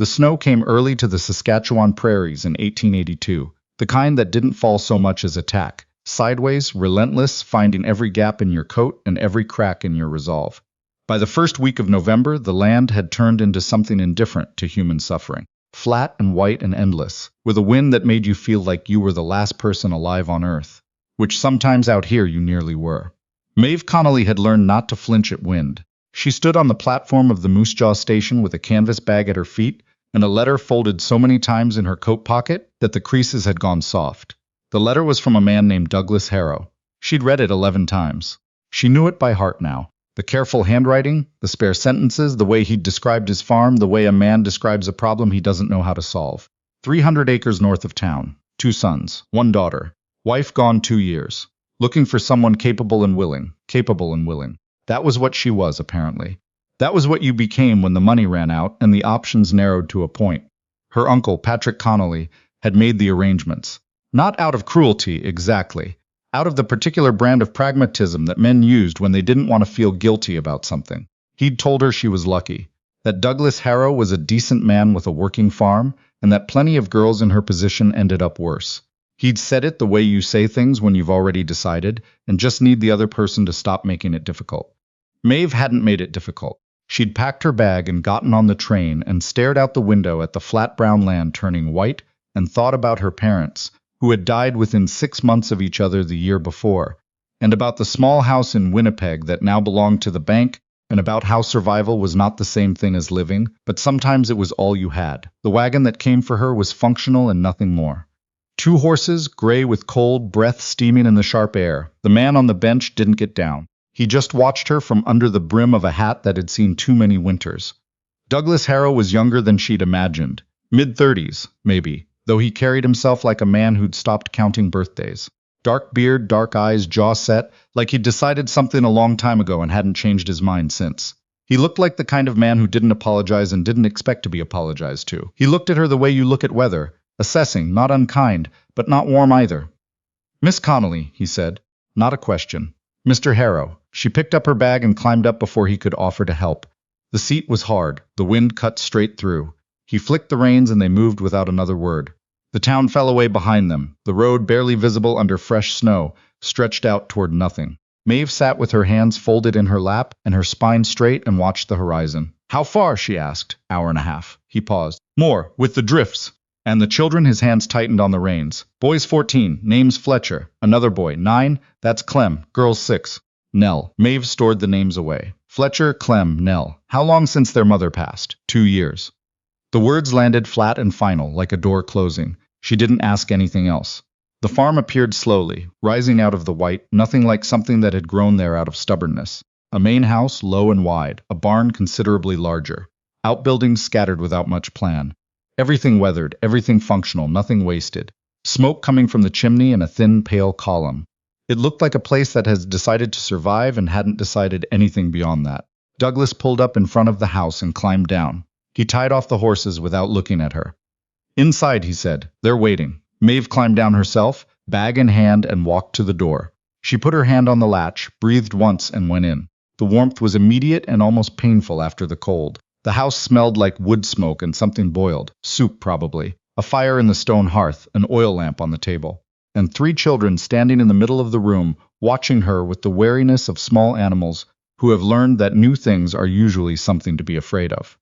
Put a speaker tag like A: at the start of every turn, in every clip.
A: The snow came early to the Saskatchewan prairies in 1882, the kind that didn't fall so much as attack, sideways, relentless, finding every gap in your coat and every crack in your resolve. By the first week of November, the land had turned into something indifferent to human suffering. Flat and white and endless, with a wind that made you feel like you were the last person alive on Earth, which sometimes out here you nearly were. Maeve Connolly had learned not to flinch at wind. She stood on the platform of the Moose Jaw station with a canvas bag at her feet and a letter folded so many times in her coat pocket that the creases had gone soft. The letter was from a man named Douglas Harrow. She'd read it 11 times. She knew it by heart now. The careful handwriting, the spare sentences, the way he'd described his farm, the way a man describes a problem he doesn't know how to solve. 300 acres north of town. 2 sons, 1 daughter. Wife gone 2 years. Looking for someone capable and willing. That was what she was, apparently. That was what you became when the money ran out and the options narrowed to a point. Her uncle, Patrick Connolly, had made the arrangements. Not out of cruelty, exactly. Out of the particular brand of pragmatism that men used when they didn't want to feel guilty about something. He'd told her she was lucky, that Douglas Harrow was a decent man with a working farm, and that plenty of girls in her position ended up worse. He'd said it the way you say things when you've already decided, and just need the other person to stop making it difficult. Maeve hadn't made it difficult. She'd packed her bag and gotten on the train and stared out the window at the flat brown land turning white and thought about her parents, who had died within 6 months of each other the year before, and about the small house in Winnipeg that now belonged to the bank, and about how survival was not the same thing as living, but sometimes it was all you had. The wagon that came for her was functional and nothing more. 2 horses, gray with cold, breath steaming in the sharp air. The man on the bench didn't get down. He just watched her from under the brim of a hat that had seen too many winters. Douglas Harrow was younger than she'd imagined. Mid-30s, maybe, though he carried himself like a man who'd stopped counting birthdays. Dark beard, dark eyes, jaw set, like he'd decided something a long time ago and hadn't changed his mind since. He looked like the kind of man who didn't apologize and didn't expect to be apologized to. He looked at her the way you look at weather, assessing, not unkind, but not warm either. "Miss Connolly," he said. Not a question. "Mr. Harrow." She picked up her bag and climbed up before he could offer to help. The seat was hard. The wind cut straight through. He flicked the reins and they moved without another word. The town fell away behind them. The road, barely visible under fresh snow, stretched out toward nothing. Maeve sat with her hands folded in her lap and her spine straight and watched the horizon. "How far?" she asked. "1.5 hours." He paused. "More, with the drifts." "And the children?" His hands tightened on the reins. "Boy's 14, name's Fletcher. Another boy, 9, that's Clem. Girl's 6. Nell." Maeve stored the names away. "Fletcher, Clem, Nell. How long since their mother passed?" 2 years. The words landed flat and final, like a door closing. She didn't ask anything else. The farm appeared slowly, rising out of the white, nothing like something that had grown there out of stubbornness. A main house, low and wide, a barn considerably larger. Outbuildings scattered without much plan. Everything weathered, everything functional, nothing wasted. Smoke coming from the chimney and a thin, pale column. It looked like a place that had decided to survive and hadn't decided anything beyond that. Douglas pulled up in front of the house and climbed down. He tied off the horses without looking at her. "Inside," he said. "They're waiting." Maeve climbed down herself, bag in hand, and walked to the door. She put her hand on the latch, breathed once, and went in. The warmth was immediate and almost painful after the cold. The house smelled like wood smoke and something boiled, soup probably, a fire in the stone hearth, an oil lamp on the table, and 3 children standing in the middle of the room, watching her with the wariness of small animals who have learned that new things are usually something to be afraid of.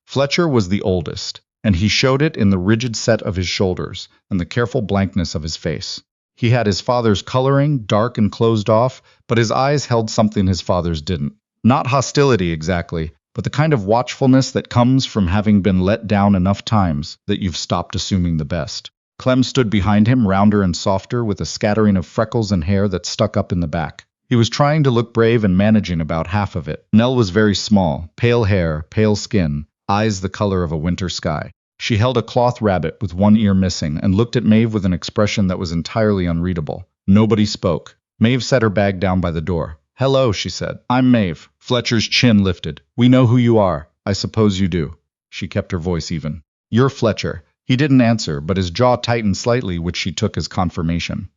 A: Fletcher was the oldest, and he showed it in the rigid set of his shoulders and the careful blankness of his face. He had his father's coloring, dark and closed off, but his eyes held something his father's didn't. Not hostility exactly, but the kind of watchfulness that comes from having been let down enough times that you've stopped assuming the best. Clem stood behind him, rounder and softer, with a scattering of freckles and hair that stuck up in the back. He was trying to look brave and managing about half of it. Nell was very small, pale hair, pale skin, eyes the color of a winter sky. She held a cloth rabbit with one ear missing and looked at Maeve with an expression that was entirely unreadable. Nobody spoke. Maeve set her bag down by the door. "Hello," she said. "I'm Maeve." Fletcher's chin lifted. "We know who you are. I suppose you do." She kept her voice even. "You're Fletcher." He didn't answer, but his jaw tightened slightly, which she took as confirmation.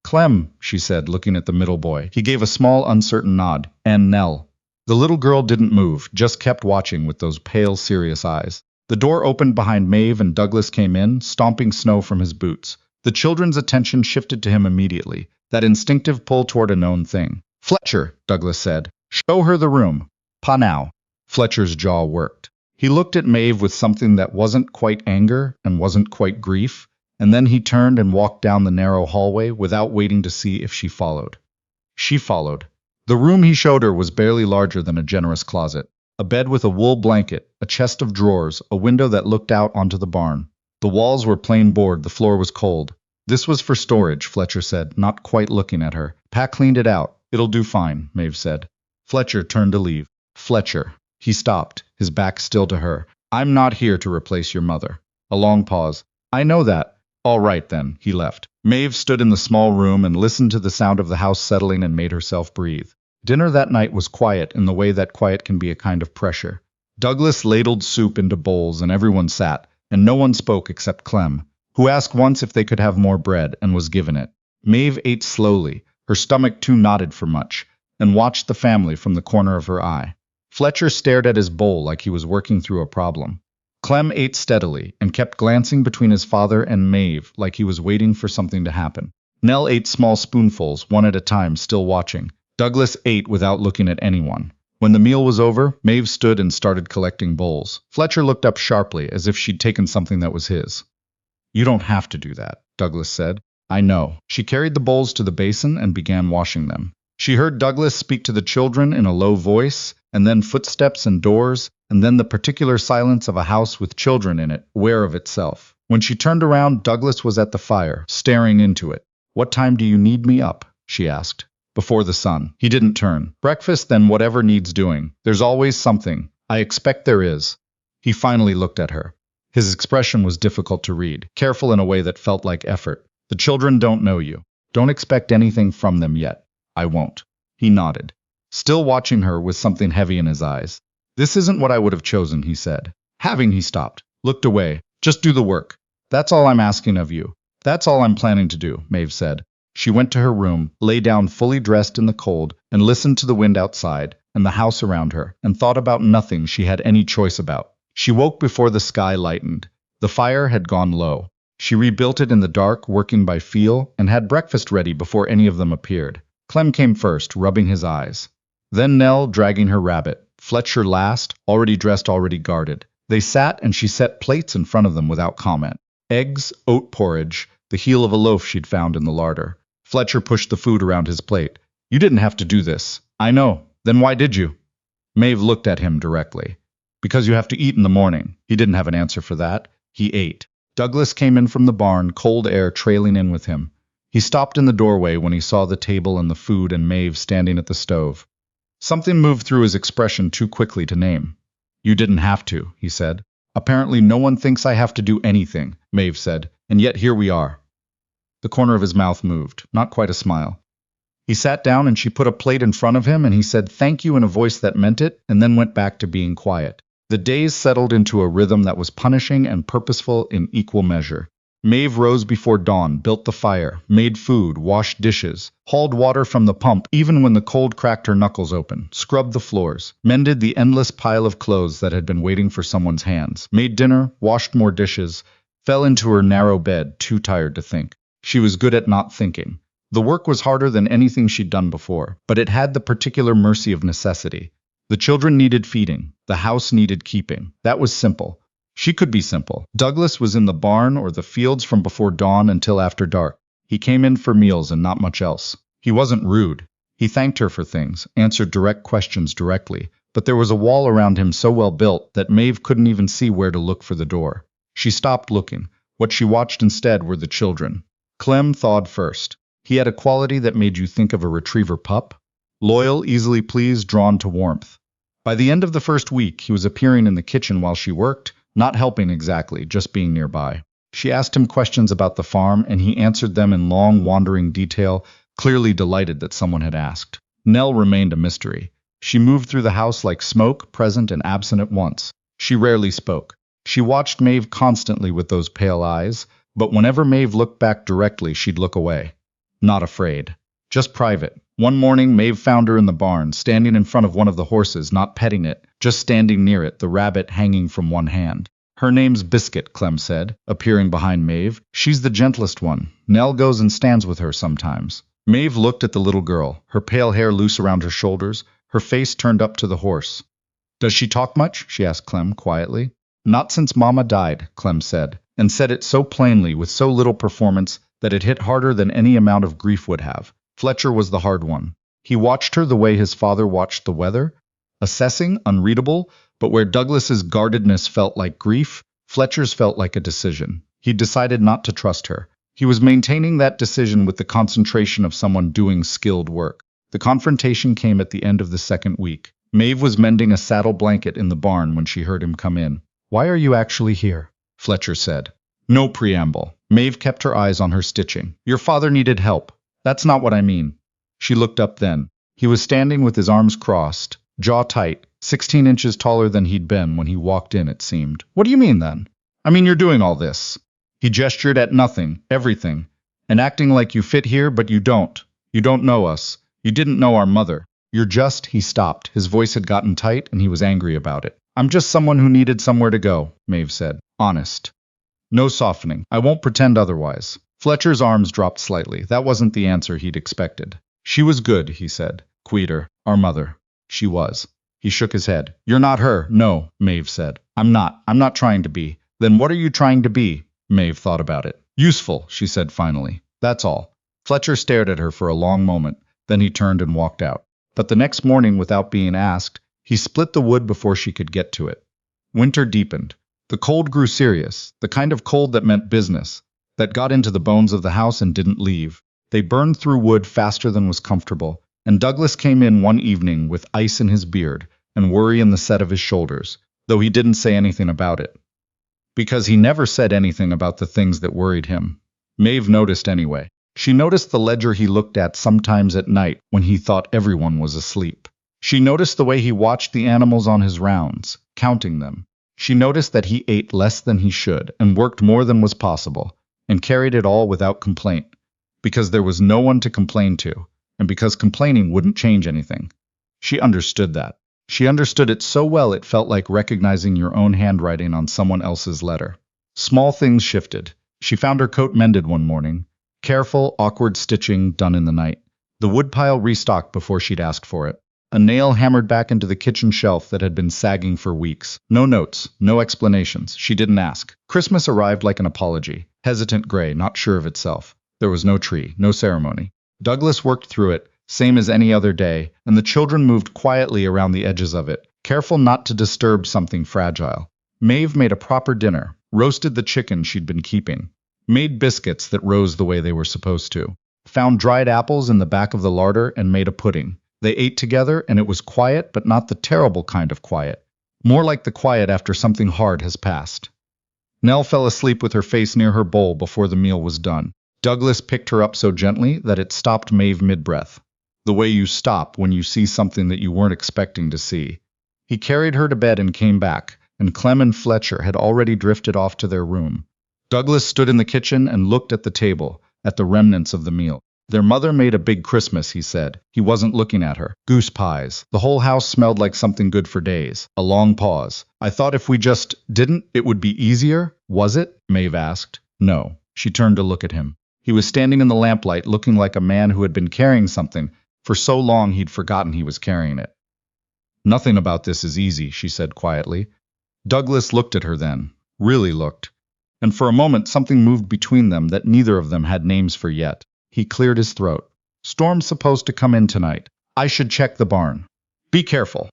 A: "Clem," she said, looking at the middle boy. He gave a small, uncertain nod. "And Nell." The little girl didn't move, just kept watching with those pale, serious eyes. The door opened behind Maeve and Douglas came in, stomping snow from his boots. The children's attention shifted to him immediately, that instinctive pull toward a known thing. "Fletcher," Douglas said. "Show her the room." "Pa now." Fletcher's jaw worked. He looked at Maeve with something that wasn't quite anger and wasn't quite grief, and then he turned and walked down the narrow hallway without waiting to see if she followed. She followed. The room he showed her was barely larger than a generous closet. A bed with a wool blanket, a chest of drawers, a window that looked out onto the barn. The walls were plain board, the floor was cold. "This was for storage," Fletcher said, not quite looking at her. "Pa cleaned it out. It'll do fine," Maeve said. Fletcher turned to leave. "Fletcher." He stopped, his back still to her. "I'm not here to replace your mother." A long pause. "I know that." "All right then," he left. Maeve stood in the small room and listened to the sound of the house settling and made herself breathe. Dinner that night was quiet in the way that quiet can be a kind of pressure. Douglas ladled soup into bowls and everyone sat, and no one spoke except Clem, who asked once if they could have more bread and was given it. Maeve ate slowly, her stomach too knotted for much, and watched the family from the corner of her eye. Fletcher stared at his bowl like he was working through a problem. Clem ate steadily and kept glancing between his father and Maeve like he was waiting for something to happen. Nell ate small spoonfuls, one at a time, still watching. Douglas ate without looking at anyone. When the meal was over, Maeve stood and started collecting bowls. Fletcher looked up sharply, as if she'd taken something that was his. "You don't have to do that," Douglas said. "I know." She carried the bowls to the basin and began washing them. She heard Douglas speak to the children in a low voice, and then footsteps and doors, and then the particular silence of a house with children in it, aware of itself. When she turned around, Douglas was at the fire, staring into it. "What time do you need me up?" she asked. "Before the sun." He didn't turn. "Breakfast, then whatever needs doing. There's always something. I expect there is." He finally looked at her. His expression was difficult to read, careful in a way that felt like effort. "The children don't know you. Don't expect anything from them yet." "I won't." He nodded, still watching her with something heavy in his eyes. "This isn't what I would have chosen," he said. He stopped, looked away. "Just do the work. That's all I'm asking of you. That's all I'm planning to do," Maeve said. She went to her room, lay down fully dressed in the cold, and listened to the wind outside and the house around her, and thought about nothing she had any choice about. She woke before the sky lightened. The fire had gone low. She rebuilt it in the dark, working by feel, and had breakfast ready before any of them appeared. Clem came first, rubbing his eyes. Then Nell, dragging her rabbit. Fletcher last, already dressed, already guarded. They sat, and she set plates in front of them without comment. Eggs, oat porridge, the heel of a loaf she'd found in the larder. Fletcher pushed the food around his plate. "You didn't have to do this." "I know. Then why did you?" Maeve looked at him directly. "Because you have to eat in the morning." He didn't have an answer for that. He ate. Douglas came in from the barn, cold air trailing in with him. He stopped in the doorway when he saw the table and the food and Maeve standing at the stove. Something moved through his expression too quickly to name. "You didn't have to," he said. "Apparently no one thinks I have to do anything," Maeve said, "and yet here we are." The corner of his mouth moved, not quite a smile. He sat down and she put a plate in front of him and he said thank you in a voice that meant it, and then went back to being quiet. The days settled into a rhythm that was punishing and purposeful in equal measure. Maeve rose before dawn, built the fire, made food, washed dishes, hauled water from the pump even when the cold cracked her knuckles open, scrubbed the floors, mended the endless pile of clothes that had been waiting for someone's hands, made dinner, washed more dishes, fell into her narrow bed, too tired to think. She was good at not thinking. The work was harder than anything she'd done before, but it had the particular mercy of necessity. The children needed feeding. The house needed keeping. That was simple. She could be simple. Douglas was in the barn or the fields from before dawn until after dark. He came in for meals and not much else. He wasn't rude. He thanked her for things, answered direct questions directly, but there was a wall around him so well built that Maeve couldn't even see where to look for the door. She stopped looking. What she watched instead were the children. Clem thawed first. He had a quality that made you think of a retriever pup. Loyal, easily pleased, drawn to warmth. By the end of the first week, he was appearing in the kitchen while she worked, not helping exactly, just being nearby. She asked him questions about the farm, and he answered them in long, wandering detail, clearly delighted that someone had asked. Nell remained a mystery. She moved through the house like smoke, present and absent at once. She rarely spoke. She watched Maeve constantly with those pale eyes, but whenever Maeve looked back directly, she'd look away. Not afraid. Just private. One morning, Maeve found her in the barn, standing in front of one of the horses, not petting it, just standing near it, the rabbit hanging from one hand. Her name's Biscuit, Clem said, appearing behind Maeve. She's the gentlest one. Nell goes and stands with her sometimes. Maeve looked at the little girl, her pale hair loose around her shoulders, her face turned up to the horse. Does she talk much? She asked Clem quietly. Not since Mama died, Clem said, and said it so plainly with so little performance that it hit harder than any amount of grief would have. Fletcher was the hard one. He watched her the way his father watched the weather, assessing, unreadable, but where Douglas's guardedness felt like grief, Fletcher's felt like a decision. He decided not to trust her. He was maintaining that decision with the concentration of someone doing skilled work. The confrontation came at the end of the second week. Maeve was mending a saddle blanket in the barn when she heard him come in. Why are you actually here? Fletcher said. No preamble. Maeve kept her eyes on her stitching. Your father needed help. That's not what I mean. She looked up then. He was standing with his arms crossed, jaw tight, 16 inches taller than he'd been when he walked in, it seemed. What do you mean, then? I mean, you're doing all this. He gestured at nothing, everything, and acting like you fit here, but you don't. You don't know us. You didn't know our mother. You're just, he stopped. His voice had gotten tight, and he was angry about it. I'm just someone who needed somewhere to go, Maeve said. Honest. No softening. I won't pretend otherwise. Fletcher's arms dropped slightly. That wasn't the answer he'd expected. She was good, he said. Queeter. Our mother. She was. He shook his head. You're not her. No, Maeve said. I'm not trying to be. Then what are you trying to be? Maeve thought about it. Useful, she said finally. That's all. Fletcher stared at her for a long moment. Then he turned and walked out. But the next morning, without being asked, he split the wood before she could get to it. Winter deepened. The cold grew serious, the kind of cold that meant business, that got into the bones of the house and didn't leave. They burned through wood faster than was comfortable, and Douglas came in one evening with ice in his beard and worry in the set of his shoulders, though he didn't say anything about it. Because he never said anything about the things that worried him. Maeve noticed anyway. She noticed the ledger he looked at sometimes at night when he thought everyone was asleep. She noticed the way he watched the animals on his rounds, counting them. She noticed that he ate less than he should and worked more than was possible, and carried it all without complaint, because there was no one to complain to, and because complaining wouldn't change anything. She understood that. She understood it so well it felt like recognizing your own handwriting on someone else's letter. Small things shifted. She found her coat mended one morning. Careful, awkward stitching done in the night. The woodpile restocked before she'd asked for it. A nail hammered back into the kitchen shelf that had been sagging for weeks. No notes, no explanations. She didn't ask. Christmas arrived like an apology. Hesitant gray, not sure of itself. There was no tree, no ceremony. Douglas worked through it, same as any other day, and the children moved quietly around the edges of it, careful not to disturb something fragile. Maeve made a proper dinner, roasted the chicken she'd been keeping, made biscuits that rose the way they were supposed to, found dried apples in the back of the larder and made a pudding. They ate together, and it was quiet, but not the terrible kind of quiet. More like the quiet after something hard has passed. Nell fell asleep with her face near her bowl before the meal was done. Douglas picked her up so gently that it stopped Maeve mid-breath. The way you stop when you see something that you weren't expecting to see. He carried her to bed and came back, and Clem and Fletcher had already drifted off to their room. Douglas stood in the kitchen and looked at the table, at the remnants of the meal. Their mother made a big Christmas, he said. He wasn't looking at her. Goose pies. The whole house smelled like something good for days. A long pause. I thought if we just didn't, it would be easier. Was it? Maeve asked. No. She turned to look at him. He was standing in the lamplight looking like a man who had been carrying something for so long he'd forgotten he was carrying it. Nothing about this is easy, she said quietly. Douglas looked at her then. Really looked. And for a moment something moved between them that neither of them had names for yet. He cleared his throat. Storm's supposed to come in tonight. I should check the barn. Be careful.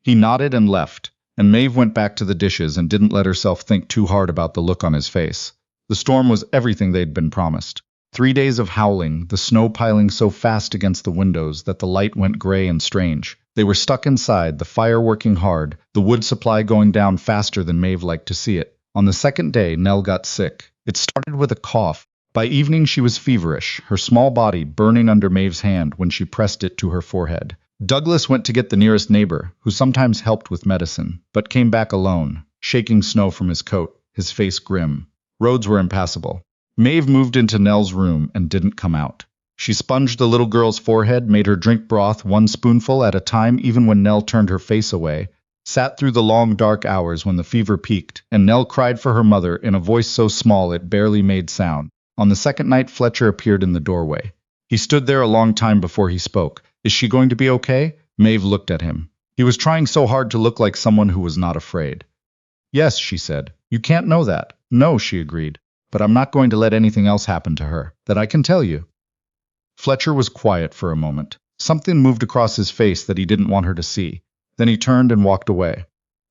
A: He nodded and left, and Maeve went back to the dishes and didn't let herself think too hard about the look on his face. The storm was everything they'd been promised. 3 days of howling, the snow piling so fast against the windows that the light went gray and strange. They were stuck inside, the fire working hard, the wood supply going down faster than Maeve liked to see it. On the second day, Nell got sick. It started with a cough. By evening she was feverish, her small body burning under Maeve's hand when she pressed it to her forehead. Douglas went to get the nearest neighbor, who sometimes helped with medicine, but came back alone, shaking snow from his coat, his face grim. Roads were impassable. Maeve moved into Nell's room and didn't come out. She sponged the little girl's forehead, made her drink broth 1 spoonful at a time even when Nell turned her face away, sat through the long dark hours when the fever peaked, and Nell cried for her mother in a voice so small it barely made sound. On the second night, Fletcher appeared in the doorway. He stood there a long time before he spoke. Is she going to be okay? Maeve looked at him. He was trying so hard to look like someone who was not afraid. Yes, she said. You can't know that. No, she agreed. But I'm not going to let anything else happen to her, that I can tell you. Fletcher was quiet for a moment. Something moved across his face that he didn't want her to see. Then he turned and walked away.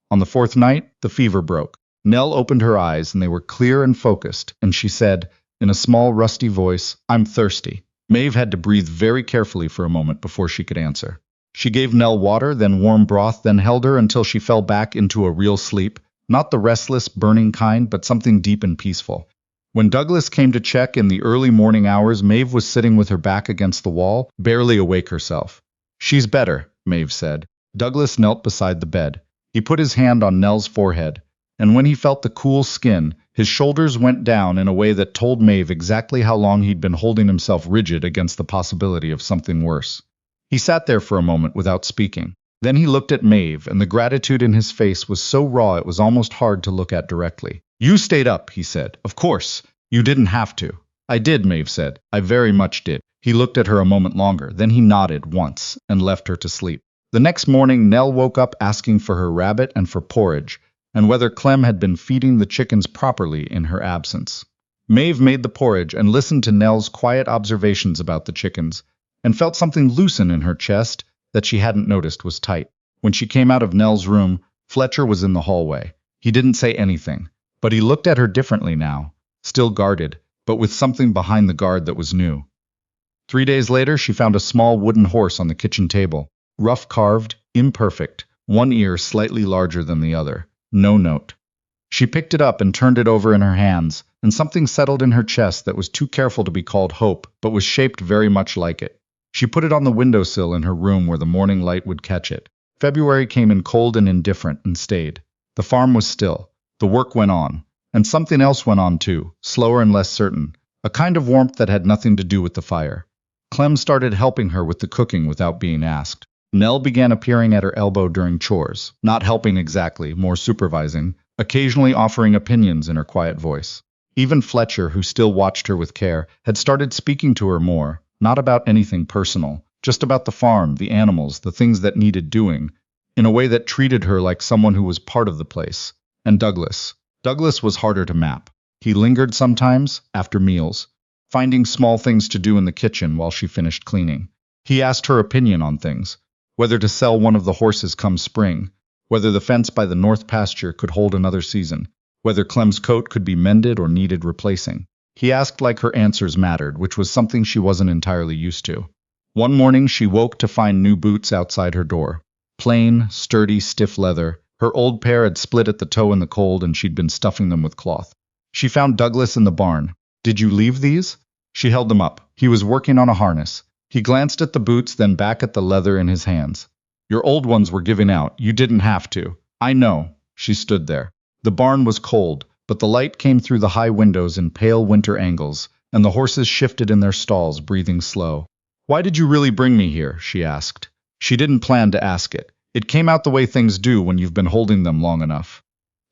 A: On the fourth night, the fever broke. Nell opened her eyes, and they were clear and focused, and she said, in a small, rusty voice, I'm thirsty. Maeve had to breathe very carefully for a moment before she could answer. She gave Nell water, then warm broth, then held her until she fell back into a real sleep, not the restless, burning kind, but something deep and peaceful. When Douglas came to check in the early morning hours, Maeve was sitting with her back against the wall, barely awake herself. She's better, Maeve said. Douglas knelt beside the bed. He put his hand on Nell's forehead, and when he felt the cool skin, his shoulders went down in a way that told Maeve exactly how long he'd been holding himself rigid against the possibility of something worse. He sat there for a moment without speaking. Then he looked at Maeve, and the gratitude in his face was so raw it was almost hard to look at directly. You stayed up, he said. Of course. You didn't have to. I did, Maeve said. I very much did. He looked at her a moment longer, then he nodded once and left her to sleep. The next morning, Nell woke up asking for her rabbit and for porridge, and whether Clem had been feeding the chickens properly in her absence. Maeve made the porridge and listened to Nell's quiet observations about the chickens, and felt something loosen in her chest that she hadn't noticed was tight. When she came out of Nell's room, Fletcher was in the hallway. He didn't say anything, but he looked at her differently now, still guarded, but with something behind the guard that was new. 3 days later, she found a small wooden horse on the kitchen table, rough carved, imperfect, one ear slightly larger than the other, no note. She picked it up and turned it over in her hands, and something settled in her chest that was too careful to be called hope, but was shaped very much like it. She put it on the windowsill in her room where the morning light would catch it. February came in cold and indifferent and stayed. The farm was still. The work went on. And something else went on too, slower and less certain, a kind of warmth that had nothing to do with the fire. Clem started helping her with the cooking without being asked. Nell began appearing at her elbow during chores, not helping exactly, more supervising, occasionally offering opinions in her quiet voice. Even Fletcher, who still watched her with care, had started speaking to her more, not about anything personal, just about the farm, the animals, the things that needed doing, in a way that treated her like someone who was part of the place. And Douglas. Douglas was harder to map. He lingered sometimes, after meals, finding small things to do in the kitchen while she finished cleaning. He asked her opinion on things, whether to sell one of the horses come spring, whether the fence by the north pasture could hold another season, whether Clem's coat could be mended or needed replacing. He asked like her answers mattered, which was something she wasn't entirely used to. One morning she woke to find new boots outside her door. Plain, sturdy, stiff leather. Her old pair had split at the toe in the cold and she'd been stuffing them with cloth. She found Douglas in the barn. Did you leave these? She held them up. He was working on a harness. He glanced at the boots, then back at the leather in his hands. Your old ones were giving out. You didn't have to. I know. She stood there. The barn was cold, but the light came through the high windows in pale winter angles, and the horses shifted in their stalls, breathing slow. Why did you really bring me here? She asked. She didn't plan to ask it. It came out the way things do when you've been holding them long enough.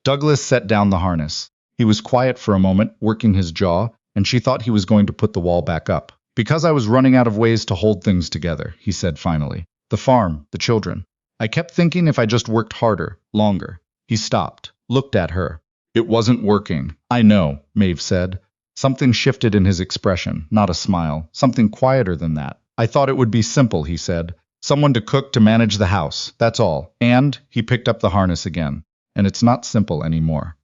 A: Douglas set down the harness. He was quiet for a moment, working his jaw, and she thought he was going to put the wall back up. Because I was running out of ways to hold things together, he said finally. The farm, the children. I kept thinking if I just worked harder, longer. He stopped, looked at her. It wasn't working. I know, Maeve said. Something shifted in his expression, not a smile, something quieter than that. I thought it would be simple, he said. Someone to cook, to manage the house, that's all. And, he picked up the harness again. And it's not simple anymore.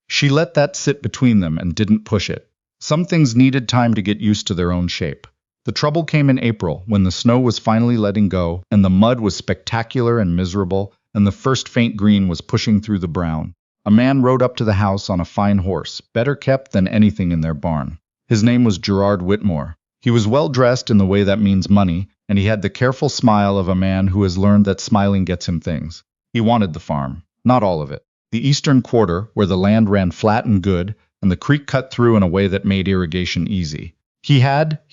A: She let that sit between them and didn't push it. Some things needed time to get used to their own shape. The trouble came in April, when the snow was finally letting go, and the mud was spectacular and miserable, and the first faint green was pushing through the brown. A man rode up to the house on a fine horse, better kept than anything in their barn. His name was Gerard Whitmore. He was well dressed in the way that means money, and he had the careful smile of a man who has learned that smiling gets him things. He wanted the farm, not all of it. The eastern quarter, where the land ran flat and good, and the creek cut through in a way that made irrigation easy. He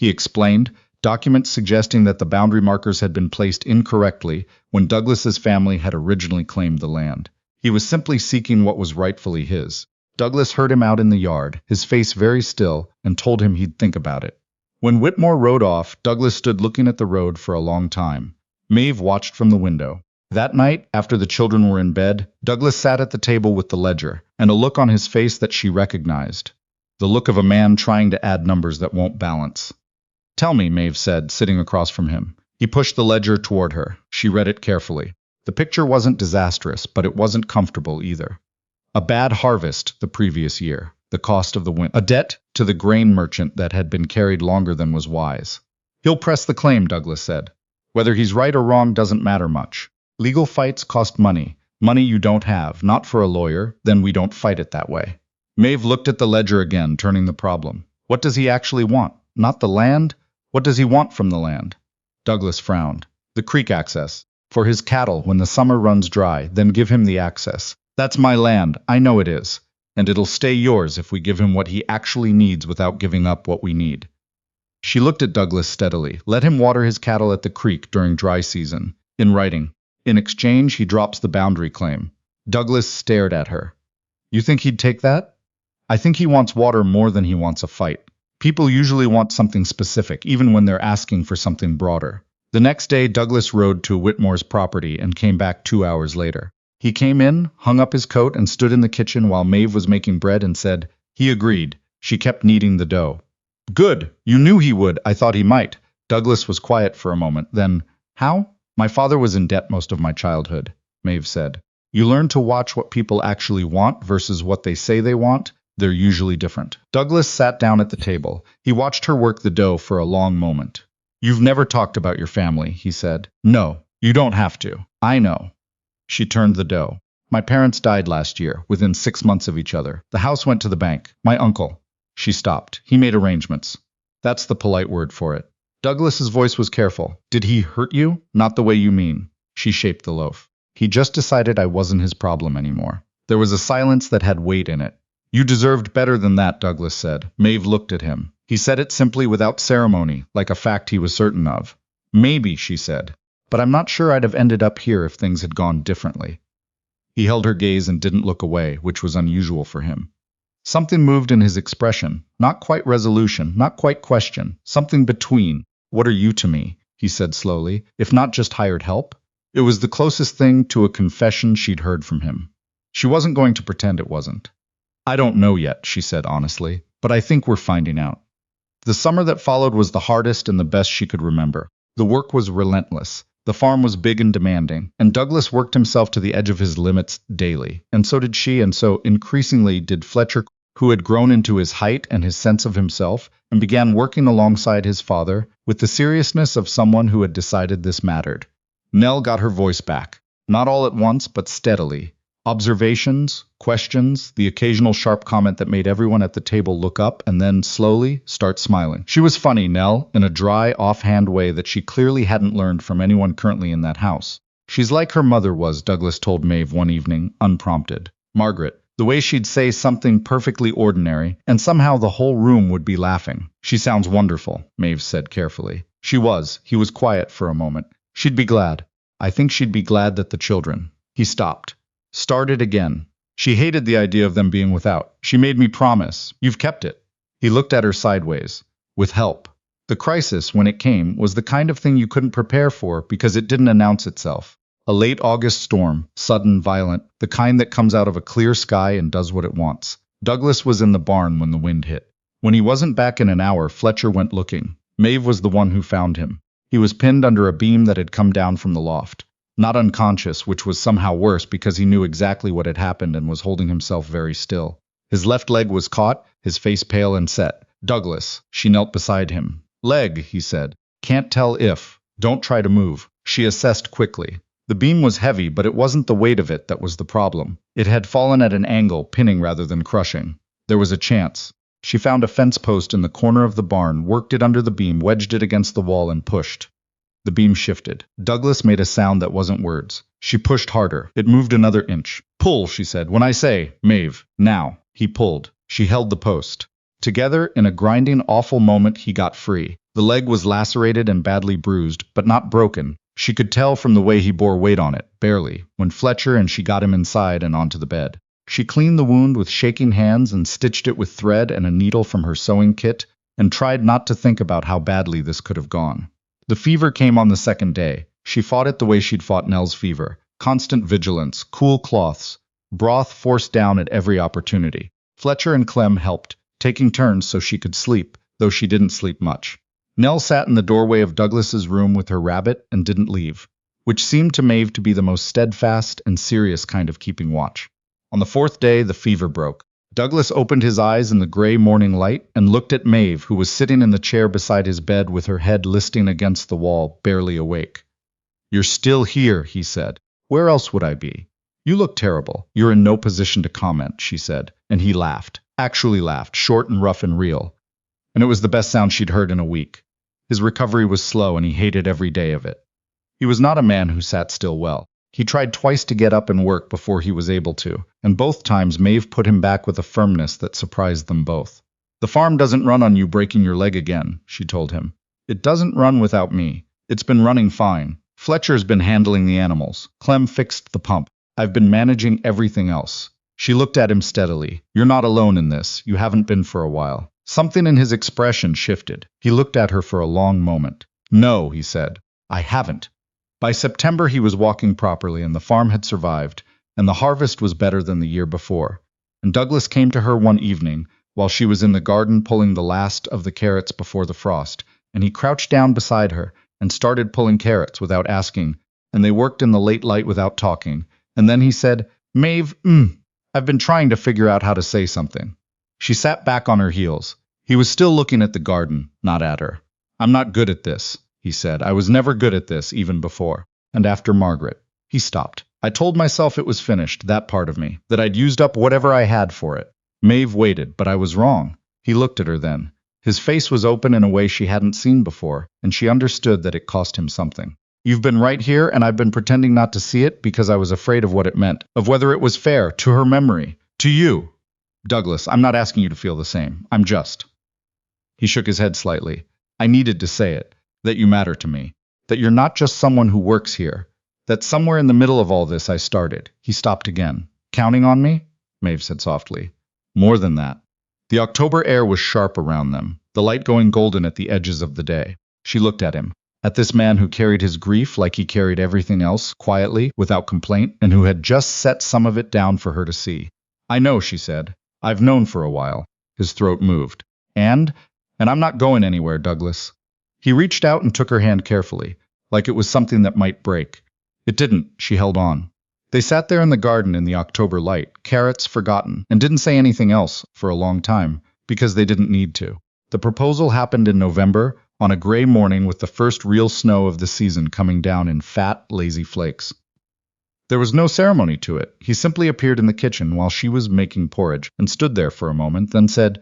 A: explained, documents suggesting that the boundary markers had been placed incorrectly when Douglas's family had originally claimed the land. He was simply seeking what was rightfully his. Douglas heard him out in the yard, his face very still, and told him he'd think about it. When Whitmore rode off, Douglas stood looking at the road for a long time. Maeve watched from the window. That night, after the children were in bed, Douglas sat at the table with the ledger, and a look on his face that she recognized. The look of a man trying to add numbers that won't balance. "Tell me," Maeve said, sitting across from him. He pushed the ledger toward her. She read it carefully. The picture wasn't disastrous, but it wasn't comfortable either. A bad harvest the previous year, the cost of the winter, a debt to the grain merchant that had been carried longer than was wise. "He'll press the claim," Douglas said. "Whether he's right or wrong doesn't matter much. Legal fights cost money, money you don't have, not for a lawyer, then we don't fight it that way." Maeve looked at the ledger again, turning the problem. What does he actually want? Not the land? What does he want from the land? Douglas frowned. "The creek access. For his cattle when the summer runs dry, then give him the access. That's my land, I know it is. And it'll stay yours if we give him what he actually needs without giving up what we need." She looked at Douglas steadily. "Let him water his cattle at the creek during dry season. In writing. In exchange, he drops the boundary claim." Douglas stared at her. "You think he'd take that?" "I think he wants water more than he wants a fight. People usually want something specific, even when they're asking for something broader." The next day, Douglas rode to Whitmore's property and came back 2 hours later. He came in, hung up his coat, and stood in the kitchen while Maeve was making bread and said, he agreed. She kept kneading the dough. "Good. You knew he would. I thought he might." Douglas was quiet for a moment. Then, "How?" "My father was in debt most of my childhood," Maeve said. "You learn to watch what people actually want versus what they say they want. They're usually different." Douglas sat down at the table. He watched her work the dough for a long moment. "You've never talked about your family," he said. "No, you don't have to. I know." She turned the dough. "My parents died last year, within 6 months of each other. The house went to the bank. My uncle." She stopped. "He made arrangements." "That's the polite word for it." Douglas's voice was careful. "Did he hurt you? Not the way you mean." She shaped the loaf. "He just decided I wasn't his problem anymore." There was a silence that had weight in it. "You deserved better than that," Douglas said. Maeve looked at him. He said it simply without ceremony, like a fact he was certain of. "Maybe," she said. "But I'm not sure I'd have ended up here if things had gone differently." He held her gaze and didn't look away, which was unusual for him. Something moved in his expression. Not quite resolution, not quite question. Something between. "What are you to me?" he said slowly, "if not just hired help?" It was the closest thing to a confession she'd heard from him. She wasn't going to pretend it wasn't. "I don't know yet," she said honestly, "but I think we're finding out." The summer that followed was the hardest and the best she could remember. The work was relentless. The farm was big and demanding, and Douglas worked himself to the edge of his limits daily, and so did she, and so increasingly did Fletcher, who had grown into his height and his sense of himself, and began working alongside his father with the seriousness of someone who had decided this mattered. Nell got her voice back, not all at once, but steadily. Observations, questions, the occasional sharp comment that made everyone at the table look up and then, slowly, start smiling. She was funny, Nell, in a dry, offhand way that she clearly hadn't learned from anyone currently in that house. "She's like her mother was," Douglas told Maeve one evening, unprompted. "Margaret. The way she'd say something perfectly ordinary, and somehow the whole room would be laughing." "She sounds wonderful," Maeve said carefully. She was. He was quiet for a moment. "She'd be glad. I think she'd be glad that the children." He stopped. Started again. "She hated the idea of them being without. She made me promise. You've kept it." He looked at her sideways. "With help." The crisis, when it came, was the kind of thing you couldn't prepare for because it didn't announce itself. A late August storm, sudden, violent, the kind that comes out of a clear sky and does what it wants. Douglas was in the barn when the wind hit. When he wasn't back in an hour, Fletcher went looking. Maeve was the one who found him. He was pinned under a beam that had come down from the loft. Not unconscious, which was somehow worse because he knew exactly what had happened and was holding himself very still. His left leg was caught, his face pale and set. "Douglas." She knelt beside him. "Leg," he said. "Can't tell if. Don't try to move." She assessed quickly. The beam was heavy, but it wasn't the weight of it that was the problem. It had fallen at an angle, pinning rather than crushing. There was a chance. She found a fence post in the corner of the barn, worked it under the beam, wedged it against the wall, and pushed. The beam shifted. Douglas made a sound that wasn't words. She pushed harder. It moved another inch. "Pull," she said. "When I say, Maeve, now." He pulled. She held the post. Together, in a grinding, awful moment, he got free. The leg was lacerated and badly bruised, but not broken. She could tell from the way he bore weight on it, barely, when Fletcher and she got him inside and onto the bed. She cleaned the wound with shaking hands and stitched it with thread and a needle from her sewing kit, and tried not to think about how badly this could have gone. The fever came on the second day. She fought it the way she'd fought Nell's fever. Constant vigilance, cool cloths, broth forced down at every opportunity. Fletcher and Clem helped, taking turns so she could sleep, though she didn't sleep much. Nell sat in the doorway of Douglas's room with her rabbit and didn't leave, which seemed to Maeve to be the most steadfast and serious kind of keeping watch. On the fourth day, the fever broke. Douglas opened his eyes in the gray morning light and looked at Maeve, who was sitting in the chair beside his bed with her head listing against the wall, barely awake. "You're still here," he said. "Where else would I be?" "You look terrible." "You're in no position to comment," she said, and he laughed. Actually laughed, short and rough and real. And it was the best sound she'd heard in a week. His recovery was slow and he hated every day of it. He was not a man who sat still well. He tried twice to get up and work before he was able to, and both times Maeve put him back with a firmness that surprised them both. "The farm doesn't run on you breaking your leg again," she told him. "It doesn't run without me. It's been running fine. Fletcher's been handling the animals. Clem fixed the pump. I've been managing everything else." She looked at him steadily. "You're not alone in this. You haven't been for a while." Something in his expression shifted. He looked at her for a long moment. "No," he said. "I haven't." By September he was walking properly and the farm had survived, and the harvest was better than the year before. And Douglas came to her one evening, while she was in the garden pulling the last of the carrots before the frost, and he crouched down beside her and started pulling carrots without asking, and they worked in the late light without talking, and then he said, "Maeve, I've been trying to figure out how to say something." She sat back on her heels. He was still looking at the garden, not at her. "I'm not good at this," he said. "I was never good at this, even before. And after Margaret." He stopped. "I told myself it was finished, that part of me, that I'd used up whatever I had for it." Maeve waited, but I was wrong. He looked at her then. His face was open in a way she hadn't seen before, and she understood that it cost him something. "You've been right here, and I've been pretending not to see it because I was afraid of what it meant, of whether it was fair, to her memory, to you. Douglas, I'm not asking you to feel the same. I'm just—" He shook his head slightly. "I needed to say it, that you matter to me, that you're not just someone who works here, that somewhere in the middle of all this I started." He stopped again. "Counting on me?" Maeve said softly. "More than that." The October air was sharp around them, the light going golden at the edges of the day. She looked at him, at this man who carried his grief like he carried everything else, quietly, without complaint, and who had just set some of it down for her to see. "I know," she said. "I've known for a while." His throat moved. And I'm not going anywhere, Douglas." He reached out and took her hand carefully, like it was something that might break. It didn't. She held on. They sat there in the garden in the October light, carrots forgotten, and didn't say anything else for a long time, because they didn't need to. The proposal happened in November, on a gray morning with the first real snow of the season coming down in fat, lazy flakes. There was no ceremony to it. He simply appeared in the kitchen while she was making porridge, and stood there for a moment, then said,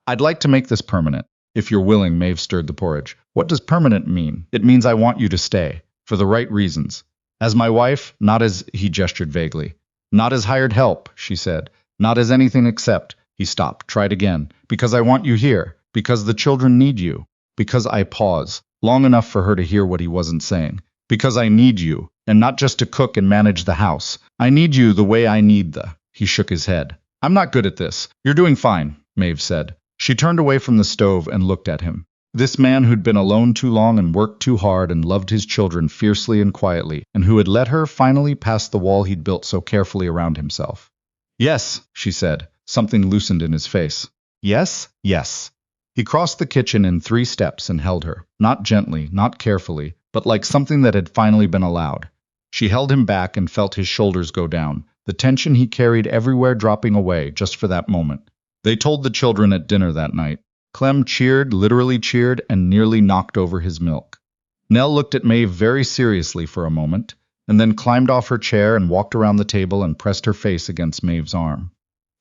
A: "I'd like to make this permanent." "If you're willing," Maeve stirred the porridge. "What does permanent mean?" "It means I want you to stay, for the right reasons. As my wife, not as—" He gestured vaguely. "Not as hired help," she said. "Not as anything except—" He stopped, tried again. "Because I want you here. Because the children need you. Because I pause, long enough for her to hear what he wasn't saying. Because I need you, and not just to cook and manage the house. I need you the way I need the—" He shook his head. "I'm not good at this." "You're doing fine," Maeve said. She turned away from the stove and looked at him. This man who'd been alone too long and worked too hard and loved his children fiercely and quietly, and who had let her finally pass the wall he'd built so carefully around himself. "Yes," she said. Something loosened in his face. "Yes, yes." He crossed the kitchen in 3 steps and held her, not gently, not carefully, but like something that had finally been allowed. She held him back and felt his shoulders go down, the tension he carried everywhere dropping away just for that moment. They told the children at dinner that night. Clem cheered, literally cheered, and nearly knocked over his milk. Nell looked at Maeve very seriously for a moment, and then climbed off her chair and walked around the table and pressed her face against Maeve's arm.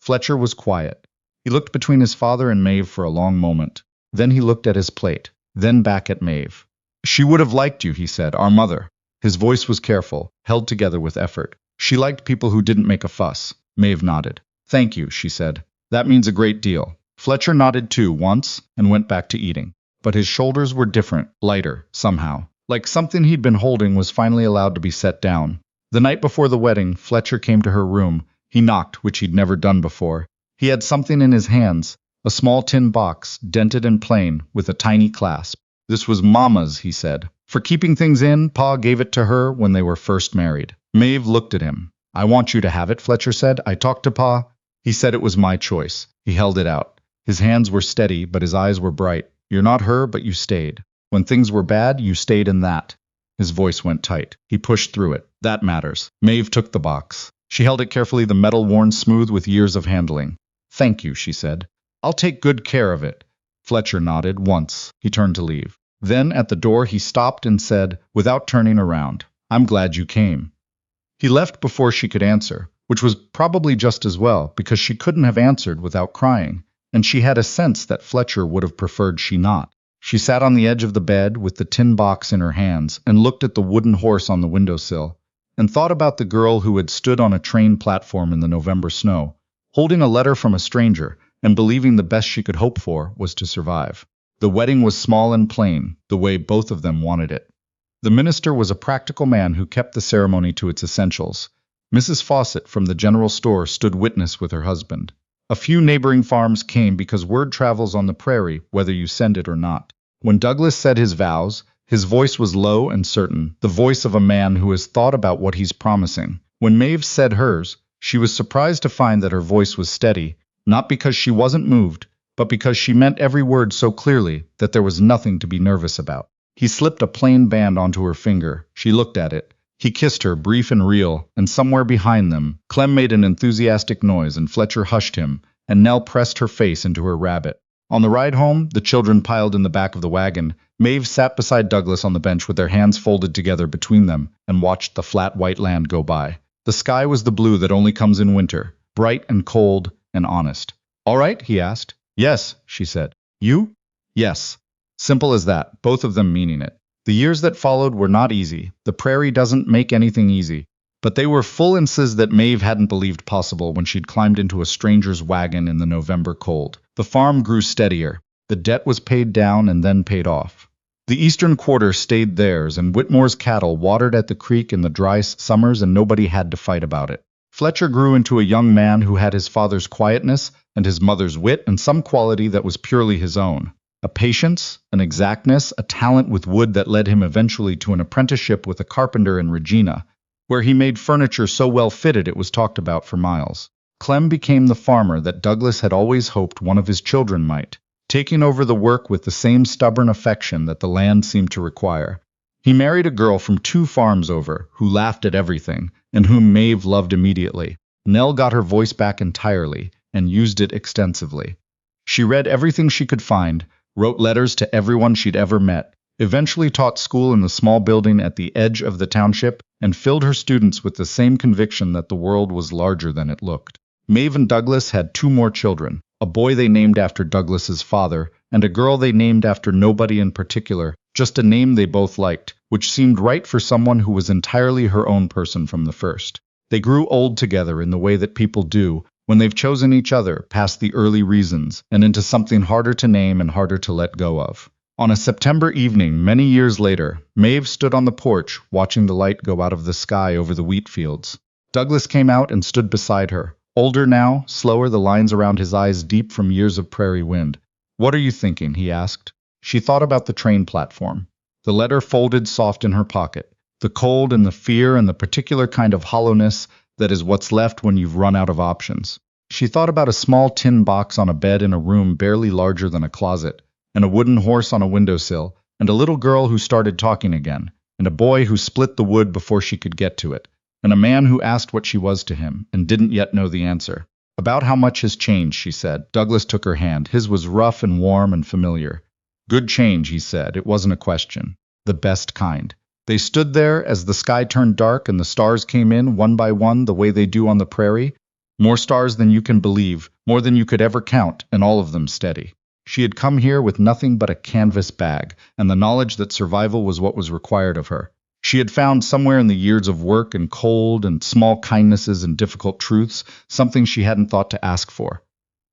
A: Fletcher was quiet. He looked between his father and Maeve for a long moment. Then he looked at his plate, then back at Maeve. "She would have liked you," he said, "our mother." His voice was careful, held together with effort. "She liked people who didn't make a fuss." Maeve nodded. "Thank you," she said. "That means a great deal." Fletcher nodded too once and went back to eating. But his shoulders were different, lighter, somehow. Like something he'd been holding was finally allowed to be set down. The night before the wedding, Fletcher came to her room. He knocked, which he'd never done before. He had something in his hands, a small tin box, dented and plain, with a tiny clasp. This was Mama's, he said. For keeping things in, Pa gave it to her when they were first married. Maeve looked at him. I want you to have it, Fletcher said. I talked to Pa. He said it was my choice. He held it out. His hands were steady, but his eyes were bright. You're not her, but you stayed. When things were bad, you stayed in that. His voice went tight. He pushed through it. That matters. Maeve took the box. She held it carefully, the metal worn smooth with years of handling. Thank you, she said. I'll take good care of it. Fletcher nodded once. He turned to leave. Then, at the door, he stopped and said, without turning around, I'm glad you came. He left before she could answer, which was probably just as well, because she couldn't have answered without crying, and she had a sense that Fletcher would have preferred she not. She sat on the edge of the bed with the tin box in her hands and looked at the wooden horse on the windowsill, and thought about the girl who had stood on a train platform in the November snow, holding a letter from a stranger and believing the best she could hope for was to survive. The wedding was small and plain, the way both of them wanted it. The minister was a practical man who kept the ceremony to its essentials. Mrs. Fawcett from the general store stood witness with her husband. A few neighboring farms came because word travels on the prairie, whether you send it or not. When Douglas said his vows, his voice was low and certain, the voice of a man who has thought about what he's promising. When Maeve said hers, she was surprised to find that her voice was steady, not because she wasn't moved, but because she meant every word so clearly that there was nothing to be nervous about. He slipped a plain band onto her finger. She looked at it. He kissed her, brief and real, and somewhere behind them, Clem made an enthusiastic noise and Fletcher hushed him, and Nell pressed her face into her rabbit. On the ride home, the children piled in the back of the wagon. Maeve sat beside Douglas on the bench with their hands folded together between them and watched the flat white land go by. The sky was the blue that only comes in winter, bright and cold and honest. All right, he asked. Yes, she said. You? Yes. Simple as that, both of them meaning it. The years that followed were not easy. The prairie doesn't make anything easy. But they were full instances that Maeve hadn't believed possible when she'd climbed into a stranger's wagon in the November cold. The farm grew steadier. The debt was paid down and then paid off. The eastern quarter stayed theirs, and Whitmore's cattle watered at the creek in the dry summers, and nobody had to fight about it. Fletcher grew into a young man who had his father's quietness and his mother's wit and some quality that was purely his own. A patience, an exactness, a talent with wood that led him eventually to an apprenticeship with a carpenter in Regina, where he made furniture so well fitted it was talked about for miles. Clem became the farmer that Douglas had always hoped one of his children might, taking over the work with the same stubborn affection that the land seemed to require. He married a girl from 2 farms over, who laughed at everything, and whom Maeve loved immediately. Nell got her voice back entirely, and used it extensively. She read everything she could find, wrote letters to everyone she'd ever met, eventually taught school in the small building at the edge of the township, and filled her students with the same conviction that the world was larger than it looked. Maeve and Douglas had 2 more children, a boy they named after Douglas's father, and a girl they named after nobody in particular, just a name they both liked, which seemed right for someone who was entirely her own person from the first. They grew old together in the way that people do when they've chosen each other past the early reasons and into something harder to name and harder to let go of. On a September evening, many years later, Maeve stood on the porch watching the light go out of the sky over the wheat fields. Douglas came out and stood beside her. Older now, slower, the lines around his eyes deep from years of prairie wind. What are you thinking? He asked. She thought about the train platform. The letter folded soft in her pocket. The cold and the fear and the particular kind of hollowness that is what's left when you've run out of options. She thought about a small tin box on a bed in a room barely larger than a closet, and a wooden horse on a windowsill, and a little girl who started talking again, and a boy who split the wood before she could get to it, and a man who asked what she was to him, and didn't yet know the answer. About how much has changed, she said. Douglas took her hand. His was rough and warm and familiar. Good change, he said. It wasn't a question. The best kind. They stood there as the sky turned dark and the stars came in one by one the way they do on the prairie. More stars than you can believe, more than you could ever count, and all of them steady. She had come here with nothing but a canvas bag, and the knowledge that survival was what was required of her. She had found somewhere in the years of work and cold and small kindnesses and difficult truths something she hadn't thought to ask for.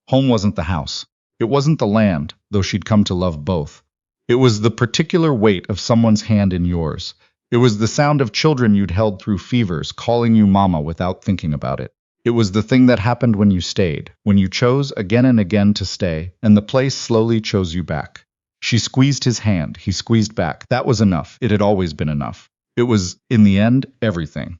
A: Home wasn't the house. It wasn't the land, though she'd come to love both. It was the particular weight of someone's hand in yours. It was the sound of children you'd held through fevers, calling you mama without thinking about it. It was the thing that happened when you stayed, when you chose again and again to stay, and the place slowly chose you back. She squeezed his hand, he squeezed back. That was enough. It had always been enough. It was, in the end, everything.